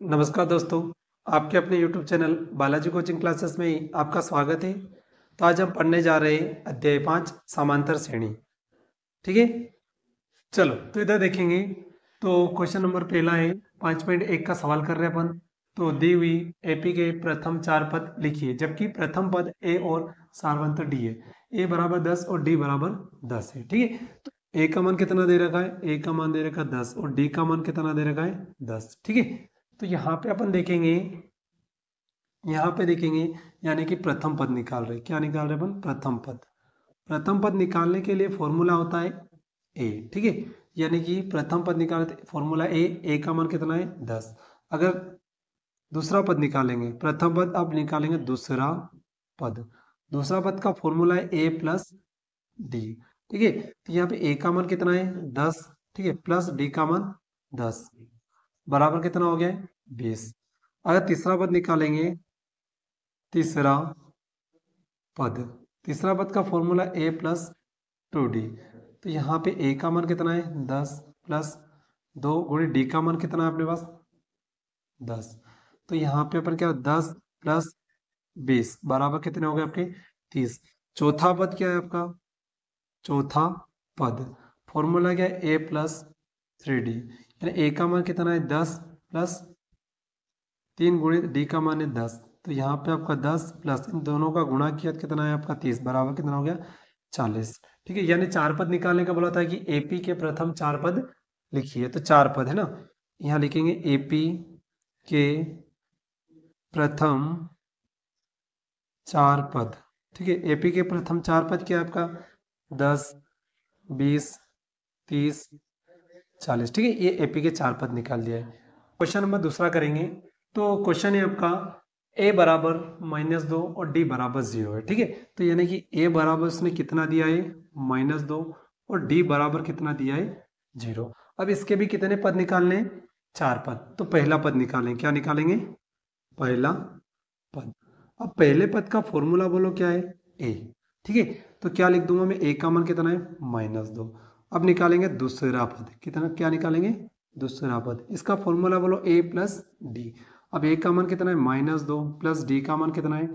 नमस्कार दोस्तों, आपके अपने YouTube channel Balaji coaching classes में ही आपका स्वागत है। तो आज हम पढ़ने जा रहे हैं अध्याय 5 समांतर श्रेणी। ठीक है, चलो तो इधर देखेंगे। तो क्वेश्चन नंबर पहला है 5.1 का सवाल कर रहे हैं अपन। तो दी हुई एपी के प्रथम 4 पद लिखिए, जबकि प्रथम पद ए और सारवंत डी है। ए बराबर 10 और डी बराबर 10 है। ठीक है, तो ए का मान कितना दे रखा है? ए का मान दे रखा है 10 और डी का मान कितना दे रखा है? 10। ठीक है, तो यहाँ पे अपन देखेंगे, यहाँ पे देखेंगे यानी कि प्रथम पद निकाल रहे। क्या निकाल रहे अपन? प्रथम पद। प्रथम पद निकालने के लिए फॉर्मूला होता है ए। ठीक है, यानी कि प्रथम पद निकालते फॉर्मूला ए। ए का मान कितना है? 10। अगर दूसरा पद निकालेंगे, प्रथम पद अब निकालेंगे दूसरा पद। दूसरा पद का फॉर्मूला है ए प्लस डी। ठीक है, तो यहाँ पे ए का मान कितना है? 10। ठीक है, प्लस डी का मान 10 बराबर कितना हो गया है? 20। अगर तीसरा पद निकालेंगे, तीसरा पद, तीसरा पद का फॉर्मूला ए प्लस 2d। तो यहाँ पे ए का मान कितना है? 10 प्लस 2 गुणे डी का मान कितना है अपने पास? 10। तो यहाँ पे अपन क्या, 10 प्लस 20 बराबर कितने हो गए आपके? 30। चौथा पद क्या है आपका? चौथा पद फॉर्मूला क्या है? ए प्लस 3d। यानी ए का मान कितना है? 10 प्लस 3 गुणे डी का मान है 10। तो यहाँ पे आपका 10 प्लस इन दोनों का गुणा किया तो कितना है आपका? 30 बराबर कितना हो गया? 40। ठीक है, यानी 4 पद निकालने का बोला था कि एपी के प्रथम 4 पद लिखिए। तो 4 पद है ना, यहाँ लिखेंगे एपी के प्रथम 4 पद। ठीक है, एपी के प्रथम 4 पद क्या है आपका? 10, 20, 30, 40। ठीक है, ये एपी के 4 पद निकाल दिया है। क्वेश्चन नंबर दूसरा करेंगे। तो क्वेश्चन है आपका ए बराबर -2 और डी बराबर 0 है। ठीक है, तो यानी कि ए बराबर उसने कितना दिया है? -2 और डी बराबर कितना दिया है? 0। अब इसके भी कितने पद निकालने हैं? 4 पद। तो पहला पद निकालें। क्या निकालेंगे? पहला पद। अब पहले पद का फॉर्मूला बोलो क्या है? ए। ठीक है, तो क्या लिख दूंगा मैं? ए का मान कितना है? -2। अब निकालेंगे दूसरा पद। कितना? क्या निकालेंगे? दूसरा पद। इसका फॉर्मूला बोलो ए प्लस डी। अब ए का मान कितना है? -2 प्लस डी का मान कितना है?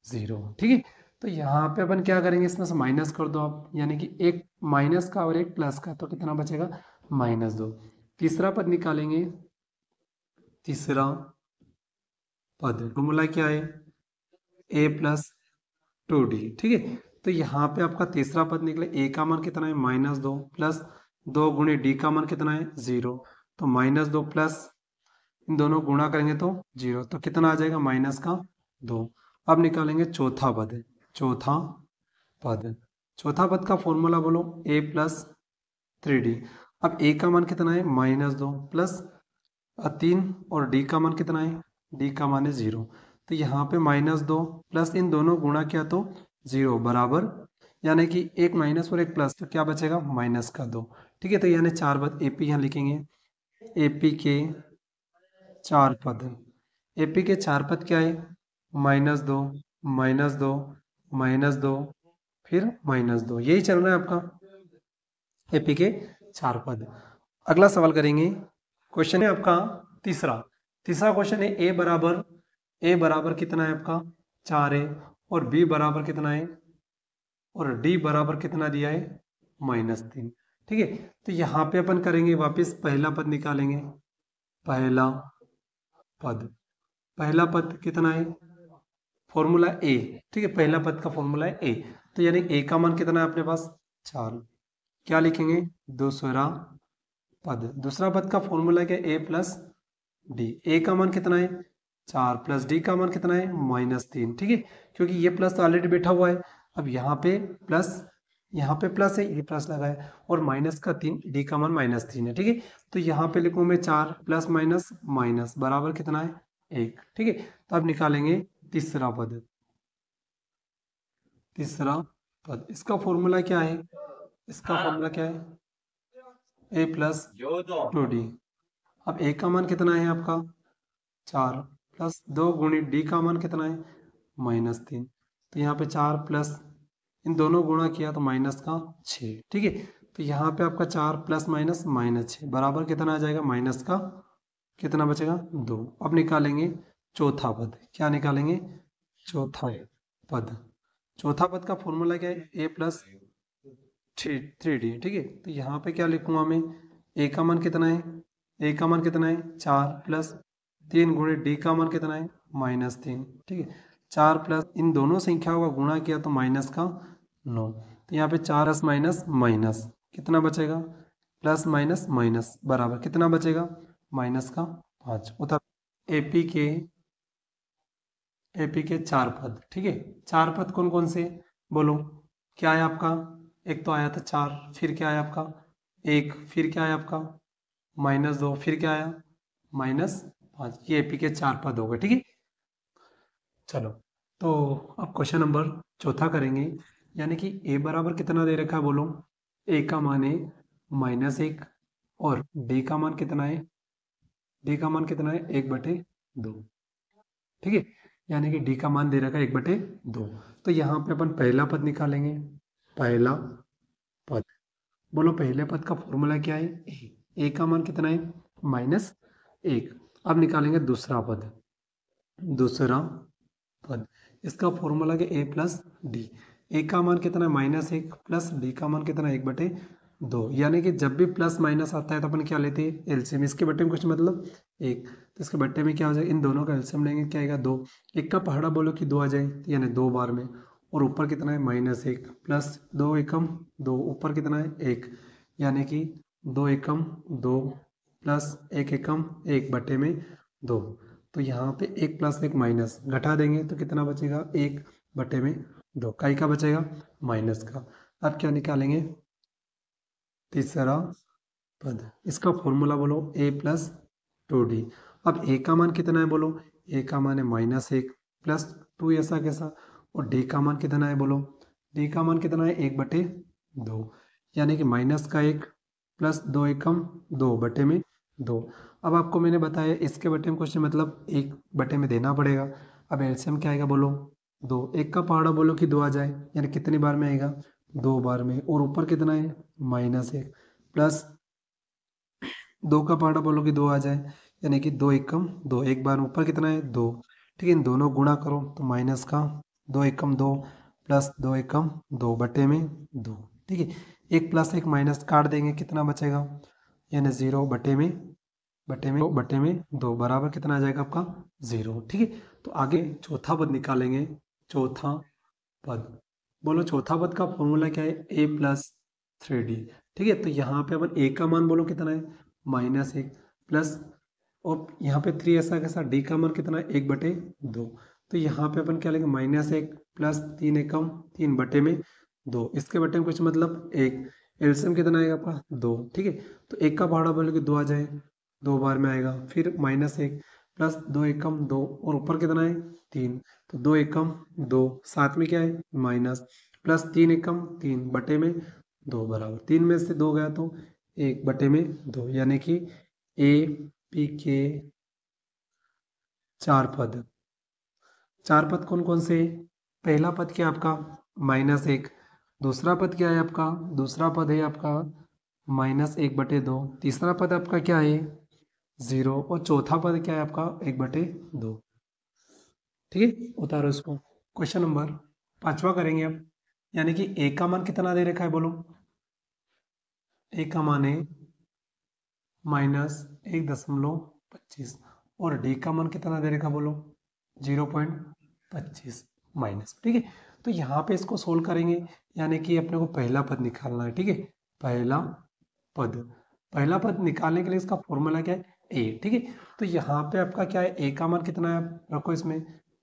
0। ठीक है, तो यहाँ पे अपन क्या करेंगे? इसमें से माइनस कर दो आप, यानी कि एक माइनस का और एक प्लस का, तो कितना बचेगा? -2। तीसरा पद निकालेंगे। तीसरा पद फॉर्मूला क्या है? ए प्लस 2d। ठीक है, तो यहाँ पे आपका तीसरा पद निकले। ए का मान कितना है? -2 प्लस 2 गुणे डी का मान कितना है? 0। तो -2 प्लस इन दोनों गुणा करेंगे तो 0, तो कितना आ जाएगा? माइनस का 2। अब निकालेंगे चौथा पद। चौथा पद, चौथा पद का फॉर्मूला बोलो ए प्लस 3d। अब ए का मान कितना है? -2 प्लस 3 और डी का मान कितना है? डी का मान है 0। तो यहाँ पे -2 प्लस इन दोनों गुणा किया तो 0 बराबर, यानी कि एक माइनस और एक प्लस, तो क्या बचेगा? -2। ठीक है, तो यानी 4 पद एपी यहाँ लिखेंगे। एपी के 4 पद। एपी के 4 पद क्या है? -2, -2, -2, फिर -2। यही चल रहा है आपका एपी के 4 पद। अगला सवाल करेंगे। क्वेश्चन है आपका तीसरा। तीसरा क्वेश्चन है ए बराबर कितना है आपका? 4 है। और बी बराबर कितना है? और डी बराबर कितना दिया है? -3। ठीक है, तो यहाँ पे अपन करेंगे वापस पहला पद निकालेंगे। पहला पद, पहला पद कितना है? फॉर्मूला ए। ठीक है, पहला पद का फॉर्मूला है ए। तो यानी ए का मान कितना है अपने पास? 4। क्या लिखेंगे? दूसरा पद। दूसरा पद का फॉर्मूला क्या? ए प्लस डी। ए का मान कितना है? 4 प्लस डी का मान कितना है? -3। ठीक है, क्योंकि ये प्लस तो ऑलरेडी बैठा हुआ है। अब यहाँ पे प्लस, यहाँ पे प्लस है, ये प्लस लगा है, और माइनस का 3, डी का मान -3 है। ठीक है, तो यहाँ पे लिखूँ मैं 4 प्लस माइनस माइनस बराबर कितना है? 1। ठीक है, तो अब निकालेंगे तीसरा पद। तीसरा पद, इसका फॉर्मूला क्या है? इसका फॉर्मूला क्या है? ए प्लस 2d। अब ए का मान कितना है आपका? 4 प्लस 2 गुणी डी का मान कितना है? -3। तो यहाँ पे 4 प्लस इन दोनों गुणा किया तो माइनस का 6। ठीक है, तो यहाँ पे आपका 4 प्लस माइनस -6 बराबर कितना आ जाएगा? माइनस का कितना बचेगा 2। अब निकालेंगे चौथा पद। क्या निकालेंगे? चौथा पद। चौथा पद का फॉर्मूला क्या है? ए प्लस 3d। ठीक है, तो यहाँ पे क्या लिखूंगा मैं? ए का मान कितना है? ए का मान कितना है? 4 प्लस 3 गुणे डी का मान कितना है? -3। ठीक है, 4 प्लस इन दोनों संख्याओं का गुणा किया तो माइनस का 9। तो यहाँ पे 4 माइनस माइनस कितना बचेगा? प्लस माइनस माइनस बराबर कितना बचेगा? माइनस का 5। उत्तर एपी के एपी के 4 पद। ठीक है, 4 पद कौन कौन से? बोलो। क्या है आपका? एक तो आया था 4, फिर क्या आया आपका? 1, फिर क्या आया आपका? -2, फिर क्या आया? -5। ये एपी के 4 पद हो गए। ठीक है, चलो तो अब क्वेश्चन नंबर चौथा करेंगे। यानी कि ए बराबर कितना दे रखा है? बोलो। ए का मान है -1 और डी का मान कितना है? डी का मान कितना है? 1/2। ठीक है, यानी कि डी का मान दे रखा है 1/2। तो यहाँ पे अपन पहला पद निकालेंगे। पहला पद। बोलो पहले पद का फॉर्मूला क्या है? ए का मान कितना है? -1। अब निकालेंगे दूसरा पद। दूसरा पद, इसका फॉर्मूला है ए प्लस डी। ए का मान कितना है? -1 प्लस डी का मान कितना है? 1/2। यानी कि जब भी प्लस माइनस आता है तो अपन क्या लेते हैं? एलसीएम। इसके बट्टे में कुछ मतलब 1, तो इसके बट्टे में क्या हो जाएगा? इन दोनों का एलसीएम लेंगे, क्या आएगा? 2। एक का पहाड़ा बोलो कि 2 आ जाए, यानी 2 बार में। और ऊपर कितना है? -1 प्लस 2 एकम 2, ऊपर कितना है? 1, यानी कि 2 एकम 2 प्लस 1 एकम 1/2। तो यहाँ पे 1 प्लस 1 माइनस, घटा देंगे तो कितना बचेगा? 1/2। काई का बचेगा? माइनस का। अब क्या निकालेंगे? तीसरा पद। इसका फॉर्मूला बोलो ए प्लस 2d। अब ए का मान कितना है? बोलो। ए का मान है -1 प्लस 2, ऐसा कैसा? और डी का मान कितना है? बोलो। डी का मान कितना है? 1/2, यानी कि -1 प्लस 2 एकम 2/2। अब आपको मैंने बताया इसके बटे में क्वेश्चन मतलब 1/2 में देना पड़ेगा। अब एलसीएम क्या आएगा? बोलो। 2। एक का पहाड़ा बोलो कि 2 आ जाए, यानी कितनी बार में आएगा? 2 बार में। और ऊपर कितना है? -1 प्लस 2 का पहाड़ा बोलो कि 2 आ जाए, यानी कि 2 एकम 2, एक बार में। ऊपर कितना है? 2। ठीक है, इन दोनों गुणा करो तो माइनस का 2 एकम 2 प्लस 2 एकम 2/2। ठीक है, 1 प्लस 1 माइनस काट देंगे, कितना बचेगा? यानी 0/2 बराबर कितना आ जाएगा आपका? 0। ठीक है, तो आगे चौथा पद निकालेंगे। चौथा पद। बोलो चौथा पद का फॉर्मूला क्या है? ए प्लस 3d। ठीक है, तो यहाँ पे अपन ए का मान बोलो कितना है? -1 प्लस, और यहाँ पे 3 ऐसा कैसा? डी का मान कितना है? 1/2। तो यहाँ पे अपन क्या लेंगे? -1 प्लस 3 एकम 3/2। इसके बटे में कुछ मतलब 1। एलसीएम कितना आएगा आपका? 2। ठीक है, तो 1 का पहाड़ा बोलोगे 2 आ जाए, 2 बार में आएगा। फिर -1 प्लस 2 एकम 2, और ऊपर कितना है? 3। तो 2 एकम 2, साथ में क्या है? माइनस, प्लस 3 एकम 3/2 बराबर 3 में से 2 गया तो 1/2, यानी कि ए पी के 4 पद। 4 पद कौन कौन से? पहला पद क्या है आपका? -1। दूसरा पद क्या है आपका? दूसरा पद है आपका -1/2। तीसरा पद आपका क्या है? 0। और चौथा पद क्या है आपका? 1/2। ठीक है, उतारो इसको। क्वेश्चन नंबर पांचवा करेंगे अब। यानी कि ए का मान कितना दे रखा है? बोलो। ए का मान है -1.25, और डी का मान कितना दे रखा? बोलो। 0.25 माइनस। ठीक है, तो यहाँ पे इसको सोल्व करेंगे, यानी कि अपने को पहला पद निकालना है। ठीक है, पहला पद। पहला पद निकालने के लिए इसका फॉर्मूला क्या है? ए। ठीक है, तो यहाँ पे आपका क्या है? ए का मान कितना है? आप रखो इसमें,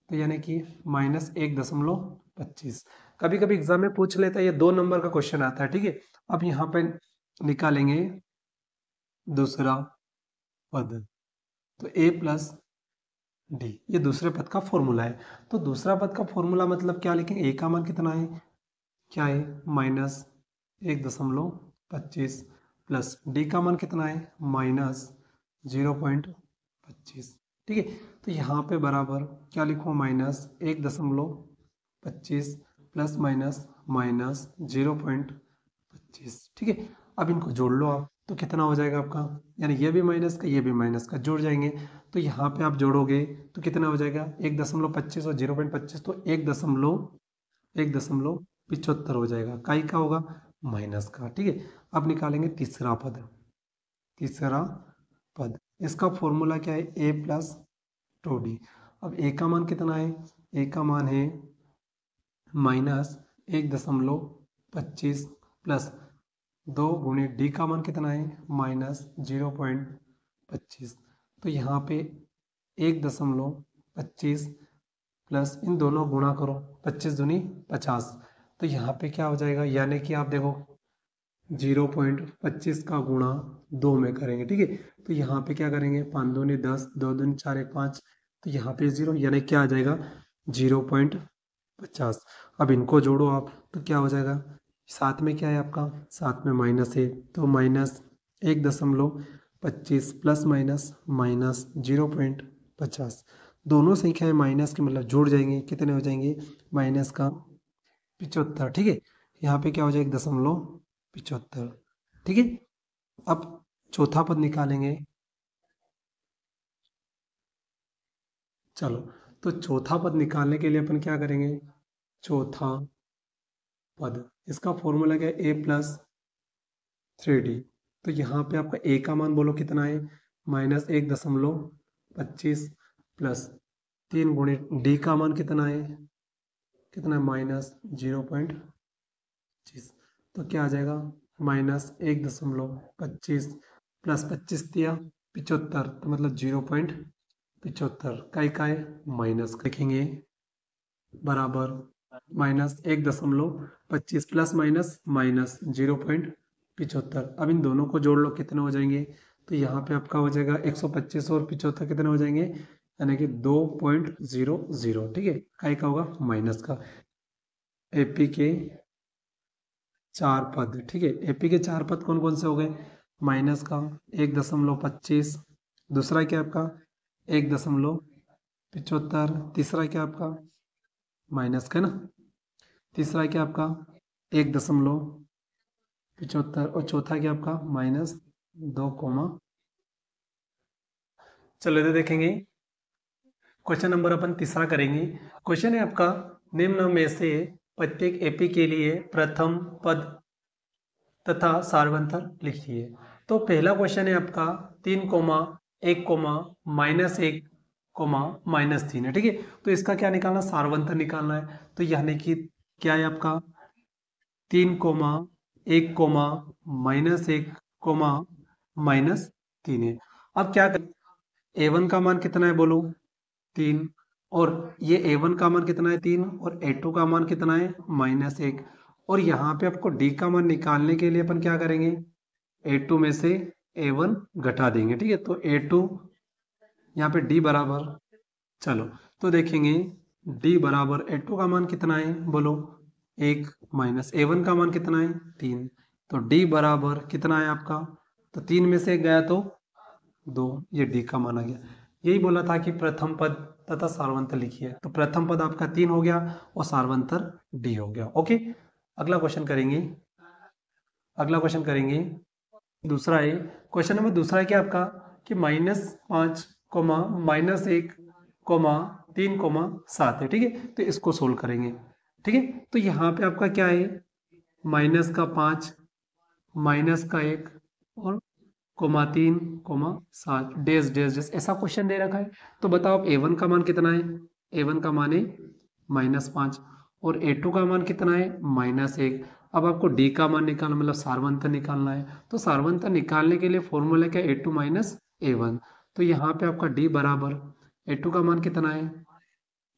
तो यानी कि -1.25। कभी कभी एग्जाम में पूछ लेता है, ये 2 नंबर का क्वेश्चन आता है। ठीक है, अब यहाँ पे निकालेंगे दूसरा पद। तो ए प्लस डी, ये दूसरे पद का फॉर्मूला है। तो दूसरा पद का फॉर्मूला मतलब क्या लिखेंगे? ए का मान कितना है? क्या है? -1.25 प्लस डी का मान कितना है? -0.25। ठीक है, तो यहाँ पे बराबर क्या लिखूँ? -1.25 प्लस माइनस -0.25। ठीक है, अब इनको जोड़ लो आप। तो कितना हो जाएगा आपका, यानी ये भी माइनस का ये भी माइनस का जुड़ जाएंगे। तो यहाँ पे आप जोड़ोगे तो कितना हो जाएगा 1.25 और 0.25, तो 1.75 हो जाएगा। काई का होगा, माइनस का। ठीक है, अब निकालेंगे तीसरा पद। इसका फॉर्मूला क्या है, a प्लस 2d। अब a का मान कितना है, a का मान है -1.25 प्लस 2 गुणे डी का मान कितना है -0.25। तो यहाँ पे 1.25 प्लस इन दोनों गुणा करो, 25 दूनी 50। तो यहाँ पे क्या हो जाएगा, यानी कि आप देखो 0.25 का गुणा 2 में करेंगे। ठीक है, तो यहाँ पे क्या करेंगे, 5 दूनी 10, 2 दूनी 4, 1 5, तो यहाँ पे 0, यानी क्या आ जाएगा 0.50। अब इनको जोड़ो आप तो क्या हो जाएगा, साथ में क्या है आपका, साथ में माइनस है, तो -1.25 प्लस माइनस 0.50। दोनों संख्याएं माइनस के मतलब जुड़ जाएंगे, कितने हो जाएंगे -75। ठीक है, यहाँ पे क्या हो जाएगा 1.75। ठीक है, अब चौथा पद निकालेंगे। चलो, तो चौथा पद निकालने के लिए अपन क्या करेंगे, चौथा पद इसका फॉर्मूला क्या है, a प्लस 3d। तो यहाँ पे आपका a का मान बोलो कितना है -1.25 प्लस 3 गुणे d का मान कितना है -0.25। तो क्या आ जाएगा -1.25 प्लस 25 दिया 75, तो मतलब 0.75 का है माइनस लिखेंगे बराबर -1.25 प्लस माइनस 0.75। अब इन दोनों को जोड़ लो, कितने हो जाएंगे, तो यहाँ पे आपका हो जाएगा 125 और 75 कितने हो जाएंगे, यानी कि 2.00। ठीक है, का होगा माइनस का। एपी के 4 पद, ठीक है, एपी के 4 पद कौन कौन से हो गए, माइनस का 1.25, दूसरा क्या आपका 1.75, तीसरा क्या आपका माइनस का ना, तीसरा क्या आपका 1.75 और चौथा क्या आपका -2। चलो इधर देखेंगे, क्वेश्चन नंबर अपन तीसरा करेंगे। क्वेश्चन है आपका, निम्न में से प्रत्येक एपी के लिए प्रथम पद तथा सार्वंतर लिखिए। तो पहला क्वेश्चन है आपका 3, 1, -1, -3 है। ठीक है, तो इसका क्या निकालना, सार्वंतर निकालना है। तो यानी कि क्या है आपका 3, 1, -1, -3 है। अब क्या करें, a1 का मान कितना है बोलो 3, और ये a1 का मान कितना है 3, और a2 का मान कितना है -1। और यहाँ पे आपको d का मान निकालने के लिए अपन क्या करेंगे, a2 में से a1 घटा देंगे। ठीक है, तो a2 यहाँ पे d बराबर, चलो तो देखेंगे d बराबर a2 का मान कितना है बोलो 1, माइनस a1 का मान कितना है 3, तो d बराबर कितना है आपका, तो 3 में से 1 गया तो 2, ये d का मान आ गया। यही बोला था कि प्रथम पद तथा सार्वंतर लिखिए, तो प्रथम पद आपका 3 हो गया और सार्वंतर d हो गया। ओके, अगला क्वेश्चन करेंगे। दूसरा है, क्वेश्चन नंबर दूसरा है क्या आपका कि -5, -1, -3, -7 है। ठीक है, तो इसको सोल्व करेंगे। ठीक है, तो यहाँ पे आपका क्या है -5, -1 और -3, -7 डैश डैश डैश ऐसा क्वेश्चन दे रखा है। तो बताओ आप a1 का मान कितना है, a1 का मान है -5 और a2 का मान कितना है -1। अब आपको d का मान निकालना मतलब सार्वंतर निकालना है। तो सार्वंतर निकालने के लिए फॉर्मूला क्या a2 -a1। तो यहाँ पे आपका d बराबर a2 का मान कितना है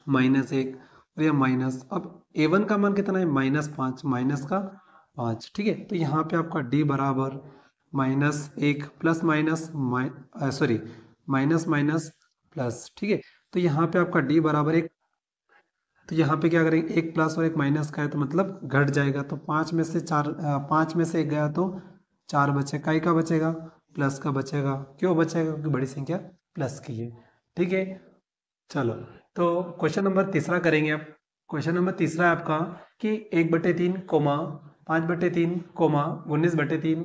-1 और यह माइनस, अब a1 का मान कितना है -5, माइनस का 5। ठीक है, तो यहाँ पे आपका d बराबर -1 plus minus sorry minus minus plus. ठीक है, तो यहाँ पे आपका d बराबर 1, तो यहाँ पे क्या करेंगे 1 प्लस और 1 माइनस का है तो मतलब घट जाएगा। तो 5 में से 1 गया तो 4 बचे, काई का बचेगा प्लस का बचेगा। क्यों बचेगा, क्योंकि बड़ी संख्या प्लस की है। ठीक है, चलो तो क्वेश्चन नंबर तीसरा करेंगे अब। क्वेश्चन नंबर तीसरा है आपका कि 1/3, 5/3, 19/3,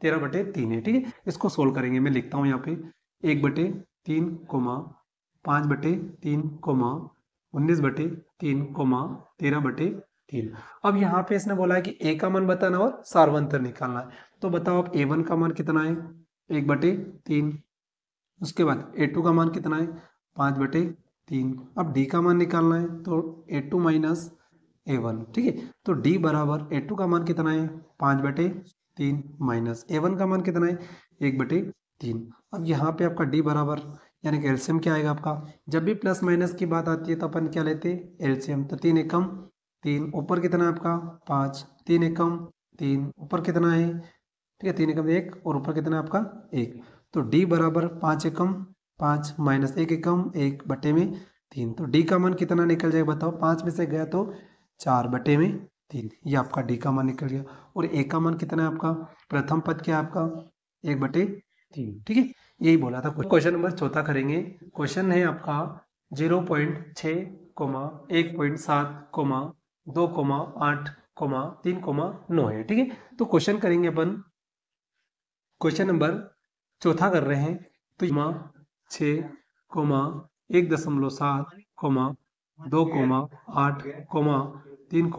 13/3 है। ठीक है, इसको सोल्व करेंगे। मैं लिखता हूँ यहाँ पे 1/3 कोमा 5/3 कोमा 19/3 कोमा 13/3। अब यहाँ पे इसने बोला है कि ए का मान बताना और सार्वंतर निकालना है। तो बताओ आप A1 का मान कितना है? 1/3। उसके बाद A2 का मान कितना है? 5/3। अब D का मान निकालना है तो A2 माइनस A1। ठीक है, तो D बराबर A2 का मान कितना है? 5/3 माइनस A1 का मान कितना है? 1/3। अब यहाँ पे आपका D बराबर यानी कि एलसीएम क्या आएगा आपका? जब भी प्लस माइनस की बात आती है तो अपन क्या लेते हैं? एलसीएम। तो 3 एकम 3, ऊपर कितना है आपका? 5, 3 एकम 3, ऊपर कितना है? ठीक है, 3 एकम 1 और ऊपर कितना है आपका? 1। तो D बराबर 5 एकम 5 माइनस 1 एकम 1/3। तो D का मान कितना निकल जाएगा बताओ? 5 में से गया तो 4/3। ये आपका D का मान निकल गया। और A का मान कितना है आपका? प्रथम पद क्या है आपका? 1/3। ठीक है, यही बोला था। क्वेश्चन नंबर चौथा करेंगे। क्वेश्चन है आपका 0.6, 1.7, 2, 8, 3, 9 है। ठीक है, तो क्वेश्चन करेंगे अपन। क्वेश्चन नंबर चौथा कर रहे हैं। तो 6, 1.7, 2, 8, 3,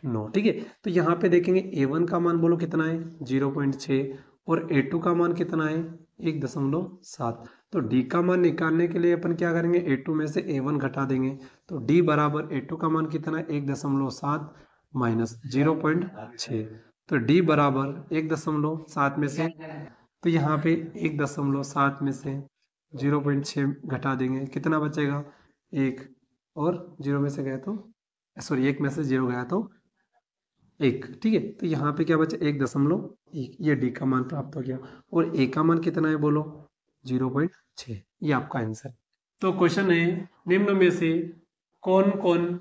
9। ठीक है, तो यहाँ पे देखेंगे A1 का मान बोलो कितना है? 0.6 और A2 का मान कितना है? 1.7। तो D का मान निकालने के लिए अपन क्या करेंगे? A2 में से A1 घटा देंगे। तो D बराबर A2 का मान कितना है? 1.7 माइनस 0.6। तो D बराबर 1.7 में से, तो यहाँ पे 1.7 में से 0.6 घटा देंगे, कितना बचेगा? 1। और 0 में से गया तो सॉरी 1 में से 0 गया तो 1। ठीक है, तो यहाँ पे क्या बचा? 1.1। ये D का मान प्राप्त हो गया। और A का मान कितना है बोलो? 0.6। ये आपका आंसर। तो क्वेश्चन है, निम्न में से कौन कौन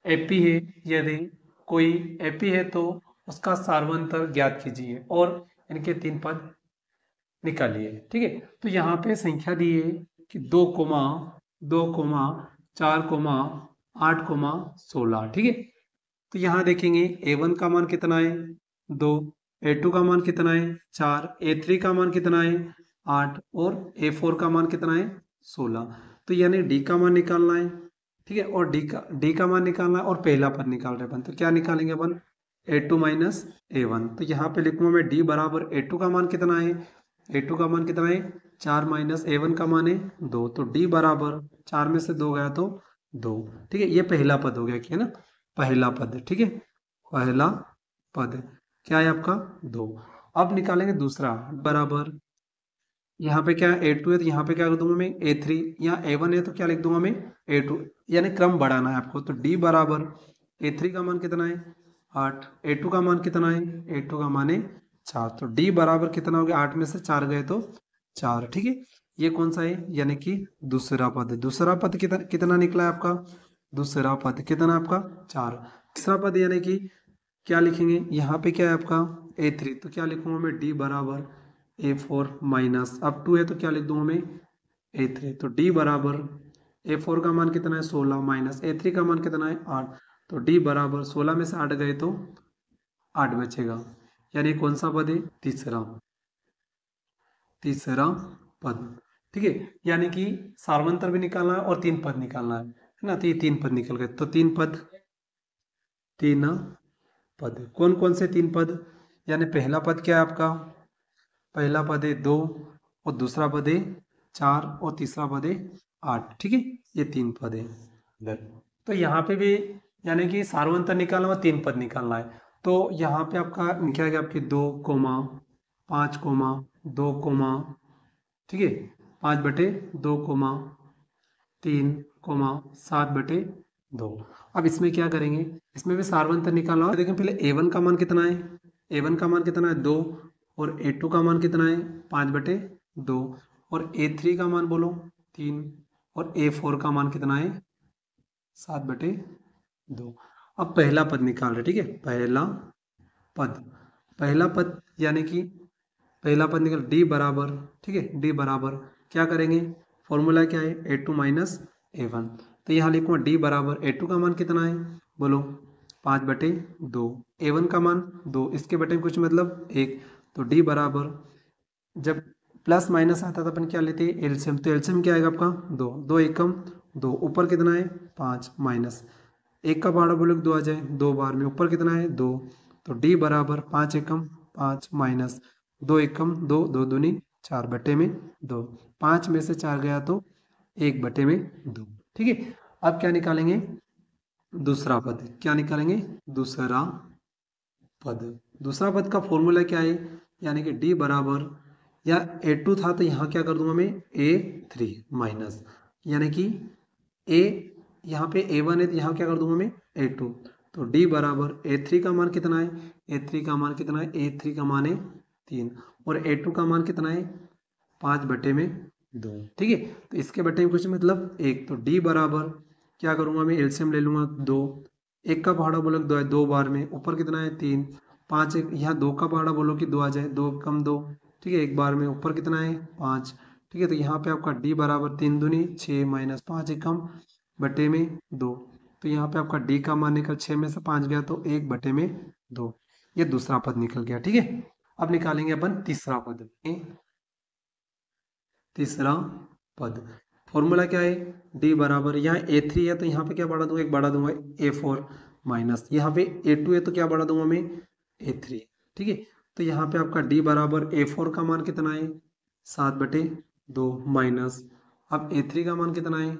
एपी है? यदि कोई एपी है तो उसका सार्वंतर ज्ञात कीजिए और इनके 3 पद निकालिए। ठीक है, तो यहाँ पे संख्या दी है कि 2, 2, 4, 8, 16। ठीक है, तो यहाँ देखेंगे A1 का मान कितना है? 2, A2 का मान कितना है? 4, A3 का मान कितना है? 8 और A4 का मान कितना है? 16। तो यानी D का मान निकालना है। ठीक है, और D का मान निकालना है और पहला पद निकाल रहे अपन। तो क्या निकालेंगे अपन? A2 minus A1। तो यहाँ पे लिखूंगा मैं D बराबर A2 का मान कितना है? A2 का मान कितना है? 4 माइनस A1 का मान है 2। तो D बराबर 4 में से 2 गया तो 2। ठीक है, ये पहला पद हो गया कि है ना, पहला पद। ठीक है, पहला पद क्या है आपका? 2। अब निकालेंगे दूसरा बराबर, यहाँ पे क्या A2 है तो यहाँ पे क्या लिख दूंगा मैं? A3। यहाँ A1 है तो क्या लिख दूंगा मैं? A2। यानी क्रम बढ़ाना है आपको। तो D बराबर A3 का मान कितना है? 8। A2 का मान कितना है? A2 का मान है 4। तो D बराबर कितना हो गया? 8 में से 4 गए तो 4। ठीक है, ये कौन सा है? यानी कि दूसरा पद। दूसरा पद कितना निकला है आपका? दूसरा पद कितना आपका? 4। तीसरा पद यानी कि क्या लिखेंगे? यहाँ पे क्या है आपका? A3। तो क्या लिखूंगा मैं? D बराबर A4 माइनस, अब 2 है तो क्या लिख दूंगा मैं? A3। तो D बराबर A4 का मान कितना है? 16 माइनस A3 का मान कितना है? 8। तो D बराबर 16 में से 8 गए तो 8 बचेगा। यानी कौन सा पद है? तीसरा, तीसरा पद। ठीक है, यानी कि सार्वंतर भी निकालना है और 3 पद निकालना है ना। तो ये 3 पद निकल गए। तो 3 पद, 3 पद कौन कौन से 3 पद? यानी पहला पद क्या है आपका? पहला पद है 2 और दूसरा पद है 4 और तीसरा पद है 8। ठीक है, ये 3 पद है। तो यहाँ पे भी यानी कि सार्वंतर निकालना और 3 पद निकालना है। तो यहाँ पे आपका क्या है? आपके 2, 5, 2, ठीक है, 5/2, 3, 7/2। अब इसमें क्या करेंगे? इसमें भी सार्वंतर निकालना है। देखें पहले A1 का मान कितना है? A1 का मान कितना है? 2। और A2 का मान कितना है? 5/2। और A3 का मान बोलो 3। और A4 का मान कितना है? 7/2। अब पहला पद निकाल रहे। ठीक है, पहला पद, पहला पद यानी कि पहला पद निकल D बराबर, ठीक है, D बराबर क्या करेंगे? फॉर्मूला क्या है? A2 minus A1। तो यहाँ लिखूंगा D बराबर A2 का मान कितना है बोलो? 5/2। A1 का मान 2, इसके बटे में कुछ मतलब 1। तो डी बराबर, जब प्लस माइनस आता था अपन क्या लेते हैं एलसीएम, तो एलसीएम क्या आएगा आपका 2, 2 एकम 2, ऊपर कितना है 5 माइनस एक का बारह बोले 2 आ जाए 2 बार में, ऊपर कितना है 2, तो डी बराबर 5 एकम 5 माइनस 2 एकम 2, 2 दूनी 4 बटे में 2, 5 में से 4 गया तो 1 बटे में 2। ठीक है, अब क्या निकालेंगे दूसरा पद, क्या निकालेंगे दूसरा पद। दूसरा पद का फॉर्मूला क्या है, यानी कि d बराबर, या a2 था तो यहाँ क्या कर दूंगा मैं a3 माइनस, यानी कि a यहाँ पे a1 है तो यहाँ क्या कर दूंगा मैं a2, तो d बराबर a3 का मान कितना है, a3 का मान कितना है, a3 का मान है 3 और a2 का मान कितना है 5 बटे में 2। ठीक है, तो इसके बटे में कुछ मतलब 1, तो d बराबर क्या करूंगा मैं एलसीएम ले लूंगा 2, एक का पहाड़ा बोलो 2 है 2 बार में, ऊपर कितना है 3, 5 यहाँ 2 का पहाड़ा बोलो कि 2 आ जाए 2 कम 2, ठीक है, एक बार में ऊपर कितना है 5। ठीक है, तो यहाँ पे आपका d बराबर 3 दूनी 6 माइनस 5 एकम बटे में 2, तो यहाँ पे आपका d का मान निकल 6 में से 5 गया तो 1 बटे में 2, ये दूसरा पद निकल गया। ठीक है, अब निकालेंगे अपन तीसरा पद। तीसरा पद फॉर्मूला क्या है, d बराबर, यहाँ a3 है तो यहाँ पे क्या बढ़ा दूंगा, एक बढ़ा दूंगा a4 माइनस, यहाँ पे a2 है तो क्या बढ़ा दूंगा मैं a3। ठीक है, तो यहाँ पे आपका d बराबर a4 का मान कितना है 7 बटे 2 माइनस, अब a3 का मान कितना है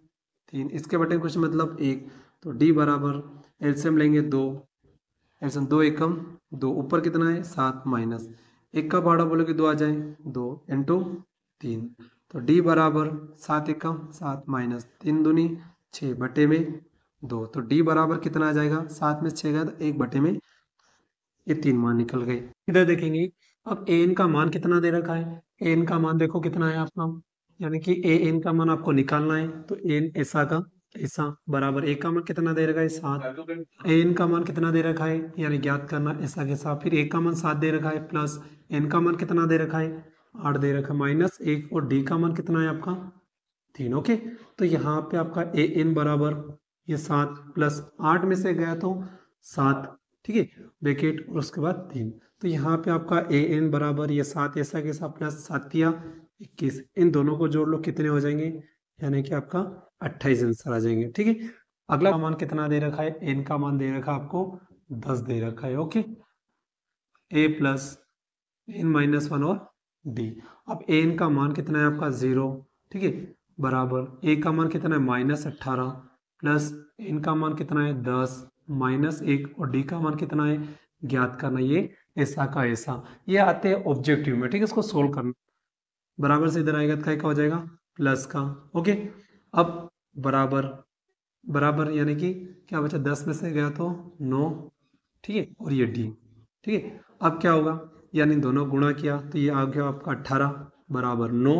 3, इसके बटे कुछ मतलब 1, तो d बराबर एलसीएम लेंगे 2, एलसीएम 2 एकम 2, ऊपर कितना है 7 माइनस एक का पहाड़ा बोलो कि 2 आ जाए 2 इंटू 3, तो d बराबर 7 एकम 7 माइनस 3 दूनी 6 बटे में 2, तो d बराबर कितना आ जाएगा 7 में 6 गया तो 1 बटे में, ये 3 मान निकल गए। इधर देखेंगे अब an का मान कितना दे रखा है, an का मान देखो कितना है आपका, यानी कि an का मान आपको निकालना है, तो n ऐसा का ऐसा बराबर a का मान कितना दे रखा है 7, an का मान कितना दे रखा है यानी ज्ञात करना ऐसा के साथ, फिर a का मान 7 दे रखा है प्लस n का मान कितना दे रखा है 8 दे रखा है माइनस 1, और d का मान कितना है आपका 3। ओके, तो यहाँ पे आपका an बराबर ये 7 प्लस 8 में से गया तो 7, ठीक है, ब्रैकेट और उसके बाद 3, तो यहाँ पे आपका an बराबर ये 7 ऐसा के साथ प्लस 7 या 21, इन दोनों को जोड़ लो कितने हो जाएंगे, यानी कि आपका 28 आंसर आ जाएंगे। ठीक है, अगला मान कितना दे रखा है, n का मान दे रखा है आपको 10 दे रखा है। Okay, a plus n minus 1 और d, अब an का मान कितना है आपका 0, ठीक है, बराबर a का मान कितना है -18 प्लस n का मान कितना है 10 -1 और d का मान कितना है ज्ञात करना, ये ऐसा का ऐसा, ये आते हैं ऑब्जेक्टिव में। ठीक है, इसको सोल्व करना, बराबर से इधर आएगा तो क्या हो जाएगा प्लस का। ओके, अब बराबर बराबर यानी कि क्या बचा 10 में से गया तो 9, ठीक है, और ये d, ठीक है, अब क्या होगा यानी दोनों गुणा किया तो ये आ गया आपका 18 बराबर 9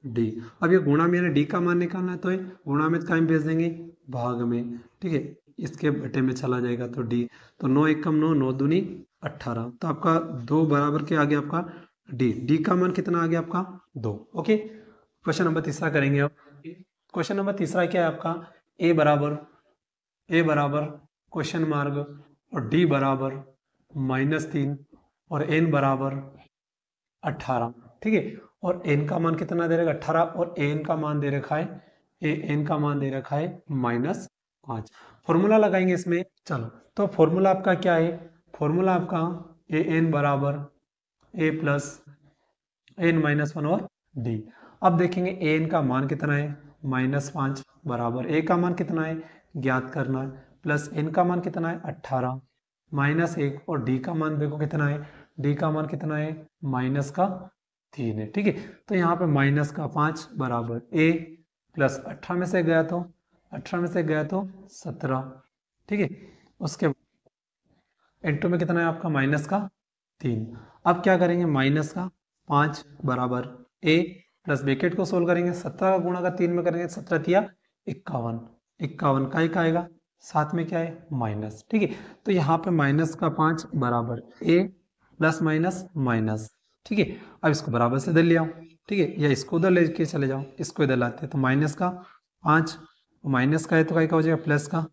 d। अब ये गुणा में डी का मान निकालना है तो ये गुणा में कहाँ भेज देंगे भाग में, ठीक है, इसके बटे में चला जाएगा तो d, तो 9 एकम 9 9 दूनी 18, तो आपका 2 बराबर के आगे आपका d का मान कितना आ गया आपका 2। ओके, क्वेश्चन नंबर तीसरा करेंगे अब। क्वेश्चन नंबर तीसरा क्या है आपका, a बराबर क्वेश्चन मार्क और d बराबर -3 और n बराबर 18, ठीक है, और n का मान कितना दे रखा है 18 और an का मान दे रखा है an का मान दे रखा है -5। फॉर्मूला लगाएंगे इसमें, चलो तो फॉर्मूला आपका क्या है, फॉर्मूला आपका an बराबर a प्लस n माइनस 1 और d। अब देखेंगे an का मान कितना है -5 बराबर a का मान कितना है ज्ञात करना है, प्लस n का मान कितना है 18 -1 और d का मान देखो कितना है, d का मान कितना है -3 है। ठीक है, तो यहाँ पे -5 बराबर a प्लस 18 में से गया तो 17, ठीक है, उसके इंटू में कितना है आपका -3। अब क्या करेंगे -5 बराबर a प्लस ब्रैकेट को सोल्व करेंगे, 17 का गुणा का 3 में करेंगे 17 तिया 51, 51 का ही आएगा, साथ में क्या है माइनस, ठीक है, तो यहाँ पे -5 बराबर a प्लस माइनस, ठीक है, अब इसको बराबर से इधर ले आओ, ठीक है, या इसको उधर लेके चले जाओ, इसको इधर लाते हैं तो -5 माइनस का है तो क्या हो जाएगा प्लस का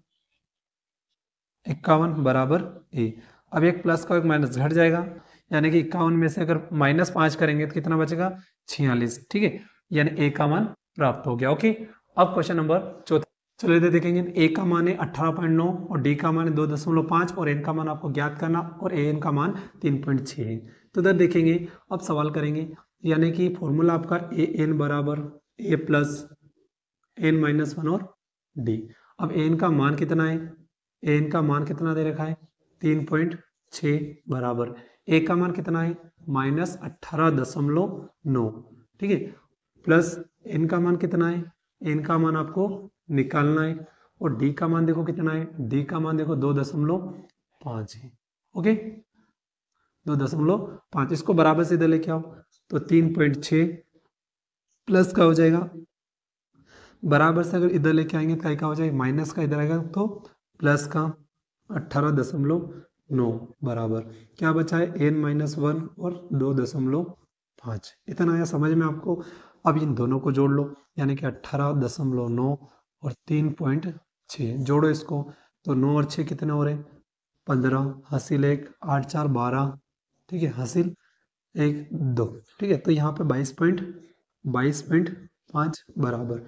51 बराबर a। अब एक प्लस का एक माइनस घट जाएगा, यानी कि 51 में से अगर -5 करेंगे तो कितना बचेगा 46, ठीक है, यानी ए का मान प्राप्त हो गया। ओके, अब क्वेश्चन नंबर चौथा, चलो इधर देखेंगे, ए का मान है 18.9 और डी का मान है 2.5 और एन का मान आपको ज्ञात करना और ए एन का मान 3.6 है। तो इधर देखेंगे, अब सवाल करेंगे, यानी कि फॉर्मूला आपका ए एन बराबर ए प्लस एन माइनस 1 और डी। अब एन का मान कितना है, एन का मान कितना दे रखा है 3.6 बराबर ए का मान कितना है -18.9, ठीक है, प्लस एन का मान कितना है, एन का मान आपको निकालना है और डी का मान देखो कितना है, डी का मान देखो 2.5 है। ओके, 2.5, इसको बराबर से इधर लेके आओ तो 3.6 प्लस का हो जाएगा, बराबर से अगर इधर लेके आएंगे तो क्या हो जाएगा, माइनस का इधर आएगा तो प्लस का 18.9 बराबर क्या बचा है n-1 और 2.5, इतना आया समझ में आपको। अब इन दोनों को जोड़ लो, यानी कि 18.9 और 3.6 जोड़ो इसको, तो 9 और 6 कितने हो रहे 15, हासिल 1, 8 4 12, ठीक है, हासिल 1 2, ठीक है, तो यहाँ पे 22.5 बराबर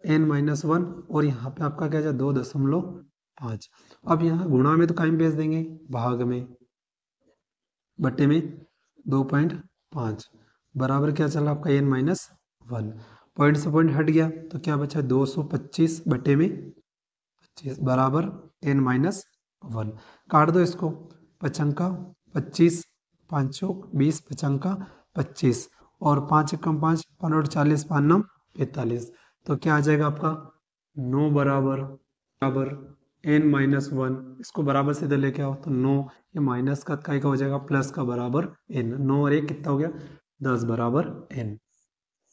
n-1 और यहाँ पे आपका क्या जाए 2.5। अब यहाँ गुणा में तो कायम भेज देंगे, भाग में बट्टे में 2.5 बराबर क्या चला आपका n-1, पॉइंट से पॉइंट हट गया तो क्या बचा 225 बट्टे में 25 बराबर n-1, काट दो इसको, 5 25, 5 चौक 20, 5 25 और 5 एकम 5, 5 40, 5 9 45, तो क्या आ जाएगा आपका 9 बराबर n-1, इसको बराबर से इधर लेके आओ तो 9, ये माइनस का हो जाएगा प्लस का बराबर n, 9 और 1 कितना हो गया 10 बराबर n,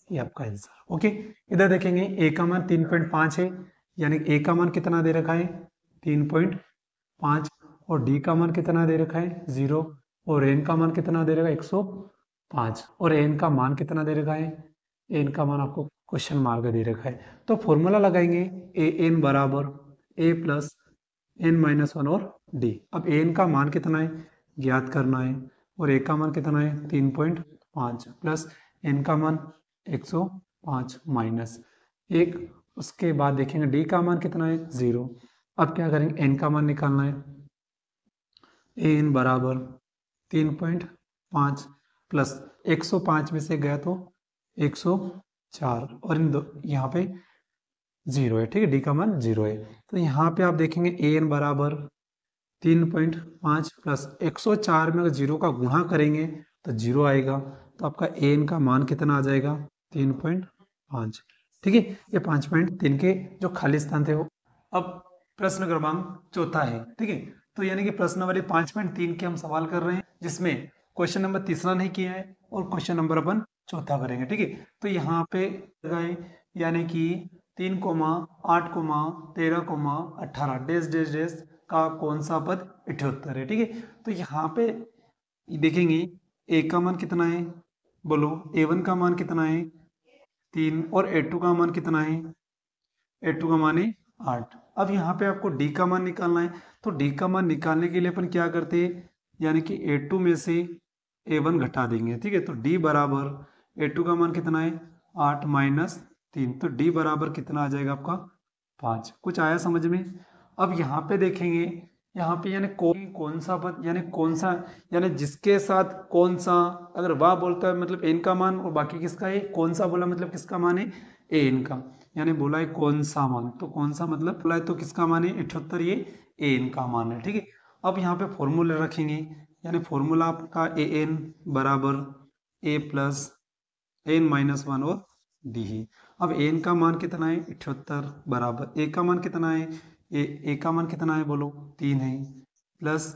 ये आपका आंसर। ओके, इधर देखेंगे a का मान 3.5 है, यानी a का मान कितना दे रखा है 3.5 और d का मान कितना दे रखा है 0 और n का मान कितना दे रखा है 105 और n का मान कितना दे रखा है, n का मान आपको क्वेश्चन मार्क दे रखा है। तो फॉर्मूला लगाएंगे ए एन बराबर a प्लस n-1 और d। अब an का मान कितना है ज्ञात करना है और a का मान कितना है 3.5 प्लस n का मान 105 माइनस 1, उसके बाद देखेंगे d का मान कितना है 0। अब क्या करेंगे n का मान निकालना है, an बराबर 3.5 प्लस 105 में से गया तो 104 और इन दो यहाँ पे 0 है, ठीक है, d का मान 0 है, तो यहाँ पे आप देखेंगे an बराबर 3.5 प्लस 104 में अगर 0 का गुणा करेंगे तो 0 आएगा, तो आपका an का मान कितना आ जाएगा 3.5, ठीक है, ये 5.3 के जो खाली स्थान थे वो। अब प्रश्न क्रमांक चौथा है, ठीक है, तो यानी कि प्रश्न वाले 5.3 के हम सवाल कर रहे हैं, जिसमें क्वेश्चन नंबर तीसरा नहीं किया है और क्वेश्चन नंबर अपन चौथा करेंगे, ठीक है, तो यहाँ पे लगाए, यानी कि 3, 8, 13, 18 डैश डैश डैश का कौन सा पद 78 है, ठीक है, तो यहाँ पे देखेंगे ए का मान कितना है, बोलो a1 का मान कितना है 3 और a2 का मान कितना है, a2 का मान है 8। अब यहाँ पे आपको d का मान निकालना है, तो d का मान निकालने के लिए अपन क्या करते हैं, यानी कि a2 में से a1 घटा देंगे, ठीक है, तो d बराबर a2 का मान कितना है 8 माइनस 3, तो d बराबर कितना आ जाएगा आपका 5। कुछ आया समझ में। अब यहाँ पे देखेंगे, यहाँ पे यानी कौन सा पद, यानी कौन सा, यानी जिसके साथ कौन सा, अगर वाह बोलता है मतलब एन का मान और बाकी किसका है, कौन सा बोला मतलब किसका मान है ए एन का, यानी बोला है कौन सा मान, तो कौन सा मतलब बोला है तो किसका मान है 78, ये ए एन का मान है, ठीक है। अब यहाँ पे फॉर्मूला रखेंगे, यानी फॉर्मूला आपका ए एन बराबर ए प्लस n-1 और डी ही। अब n का मान कितना है 78 बराबर a का मान कितना है, a का मान कितना है बोलो 3 है, प्लस